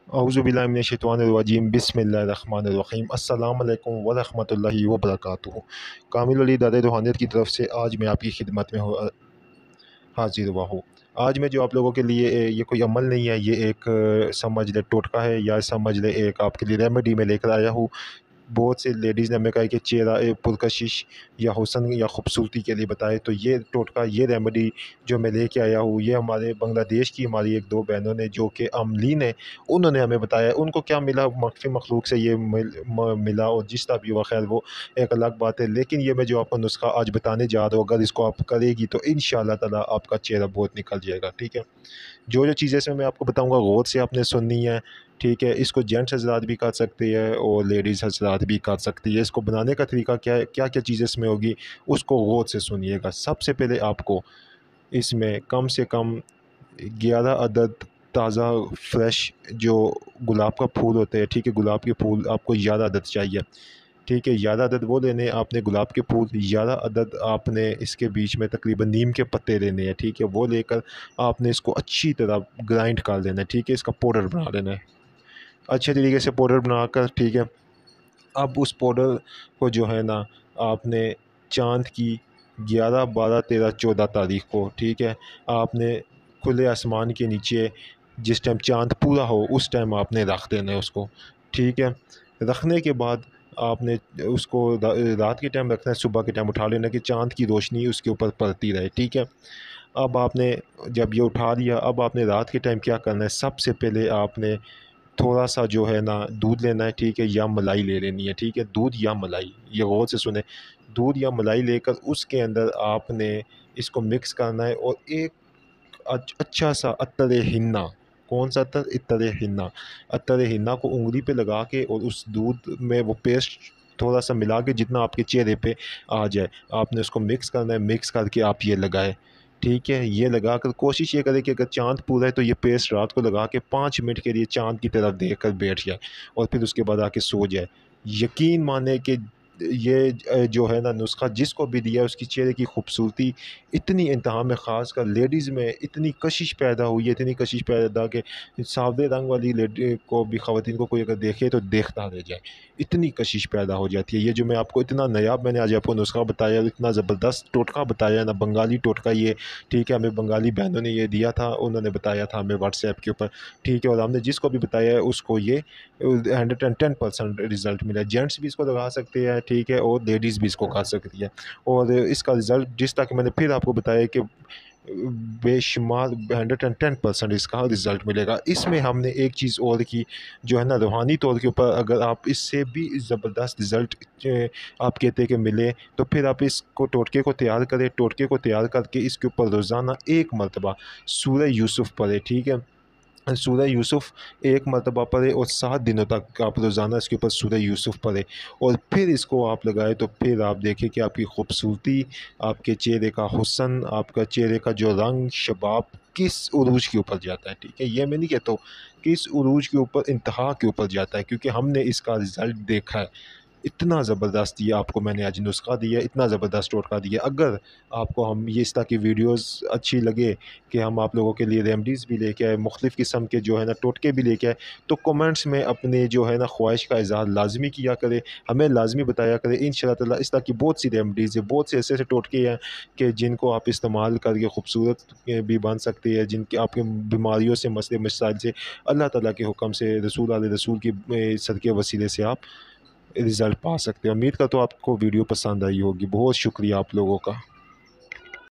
औज़ुबिल्लाहिमिनश्शैतानिर्रजीम बिस्मिल्लाहिर्रहमानिर्रहीम अस्सलामु अलैकुम वरहमतुल्लाहि वबरकातुहू। कामिल वली दादा रूहानियत की तरफ से आज मैं आपकी खिदमत में हाजिर हुआ हूँ। आज मैं जो आप लोगों के लिए ये कोई अमल नहीं है, ये एक समझ ले टोटका है या समझ ले एक आपके लिए रेमेडी में लेकर आया हूँ। बहुत से लेडीज़ ने हमें कहा है कि चेहरा पुरकशिश या हुस्न या खूबसूरती के लिए बताए, तो ये टोटका, ये रेमेडी जो मैं लेके आया हूँ, ये हमारे बांग्लादेश की हमारी एक दो बहनों ने जो कि अमलीन है, उन्होंने हमें बताया। उनको क्या मिला, मख्फ़ी मखलूक से ये मिला, और जिस तरह भी हुआ खैर वो एक अलग बात है। लेकिन ये मैं जो आपको नुस्खा आज बताने जा रहा हूँ, अगर इसको आप करेगी तो इंशाअल्लाह ताला आपका चेहरा बहुत निकल जाएगा। ठीक है, जो चीज़ें इसमें मैं आपको बताऊंगा गौर से आपने सुननी है। ठीक है, इसको जेंट्स हजरात भी कर सकते हैं और लेडीज़ हजरात भी कर सकती है। इसको बनाने का तरीका क्या है, क्या क्या चीज़ें इसमें होगी, उसको गौर से सुनिएगा। सबसे पहले आपको इसमें कम से कम 11 अदद ताज़ा फ्रेश जो गुलाब का फूल होते हैं, ठीक है, गुलाब के फूल आपको 11 अदद चाहिए। ठीक है, 11 अदद वो लेने हैं आपने गुलाब के फूल, 11 अदद आपने इसके बीच में तकरीबन नीम के पत्ते लेने हैं। ठीक है, वो लेकर आपने इसको अच्छी तरह ग्राइंड कर लेना है। ठीक है, इसका पाउडर बना लेना है अच्छे तरीके से पाउडर बनाकर। ठीक है, अब उस पाउडर को जो है ना आपने चाँद की 11, 12, 13, 14 तारीख को, ठीक है, आपने खुले आसमान के नीचे जिस टाइम चाँद पूरा हो उस टाइम आपने रख देना है उसको। ठीक है, रखने के बाद आपने उसको रात के टाइम रखना है, सुबह के टाइम उठा लेना कि चाँद की रोशनी उसके ऊपर पड़ती रहे। ठीक है, अब आपने जब ये उठा लिया, अब आपने रात के टाइम क्या करना है, सबसे पहले आपने थोड़ा सा जो है ना दूध लेना है। ठीक है, या मलाई ले लेनी है। ठीक है, दूध या मलाई, ये गौर से सुने, दूध या मलाई लेकर उसके अंदर आपने इसको मिक्स करना है, और एक अच्छा सा अत्तर हिन्ना, कौन सा अत्तर, इत्तर हिन्ना, अत्तर हिन्ना को उंगली पे लगा के और उस दूध में वो पेस्ट थोड़ा सा मिला के जितना आपके चेहरे पे आ जाए, आपने उसको मिक्स करना है। मिक्स करके आप ये लगाए। ठीक है, ये लगा कर कोशिश ये करें कि अगर चाँद पूरा है तो ये पेस्ट रात को लगा के 5 मिनट के लिए चाँद की तरफ देख कर बैठ जाए, और फिर उसके बाद आके सो जाए। यकीन माने कि ये जो है ना नुस्खा जिसको भी दिया उसकी चेहरे की खूबसूरती इतनी इंतहा में, ख़ास कर लेडीज़ में इतनी कशिश पैदा हुई है, इतनी कशिश पैदा कि सावले रंग वाली लेडी को भी, ख़वातीन को कोई अगर देखे तो देखता रह जाए, इतनी कशिश पैदा हो जाती है। ये जो मैं आपको इतना नायाब मैंने आज आपको नुस्खा बताया, इतना ज़बरदस्त टोटका बताया ना, बंगाली टोटका ये। ठीक है, हमें बंगाली बहनों ने ये दिया था, उन्होंने बताया था हमें व्हाट्सएप के ऊपर। ठीक है, और हमने जिसको भी बताया है उसको ये 110% रिज़ल्ट मिला है। जेंट्स भी इसको लगा सकते हैं, ठीक है, और लेडीज़ भी इसको खा सकती है। और इसका रिज़ल्ट जिस तरह कि मैंने फिर आपको बताया कि बेशुमार 110% इसका रिज़ल्ट मिलेगा। इसमें हमने एक चीज़ और की, जो है ना रूहानी तौर के ऊपर अगर आप इससे भी ज़बरदस्त रिज़ल्ट आप कहते हैं कि मिले, तो फिर आप इसको टोटके को तैयार करें। टोटके को तैयार करके इसके ऊपर रोज़ाना एक मरतबा सूरह यूसुफ़ पढ़े। ठीक है, सूरह यूसुफ़ एक मरतबा पढ़े और 7 दिनों तक आप रोज़ाना इसके ऊपर सूरह यूसुफ़ पढ़े, और फिर इसको आप लगाएँ, तो फिर आप देखें कि आपकी खूबसूरती, आपके चेहरे का हुस्न, आपका चेहरे का जो रंग शबाब किस उरूज के ऊपर जाता है। ठीक है, ये मैं नहीं कहता हूँ, किस उरूज के ऊपर, इंतहा के ऊपर जाता है, क्योंकि हमने इसका रिज़ल्ट देखा है। इतना ज़बरदस्त ये आपको मैंने आज नुस्खा दिया, इतना ज़बरदस्त टोटका दिया। अगर आपको हम ये इस तरह की वीडियोज़ अच्छी लगे कि हम आप लोगों के लिए रेमडीज़ भी लेके आए, मुख्तलिफ़ किस्म के जो है ना टोटके भी लेके आए, तो कमेंट्स में अपने जो है ना ख्वाहिश का इज़हार लाज़मी किया करें, हमें लाज़मी बताया करें। इंशाअल्लाह ताला इस तरह की बहुत सी रेमडीज़ है, बहुत से ऐसे-ऐसे टोटके हैं कि जिनको आप इस्तेमाल करके खूबसूरत भी बन सकती है, जिनके आपके बीमारियों से, मसले मसाइल से अल्लाह ताला के हुक्म से, रसूल आले रसूल की सदक़े वसीले से आप रिज़ल्ट पा सकते हैं। उम्मीद करता हूँ आपको वीडियो पसंद आई होगी। बहुत शुक्रिया आप लोगों का।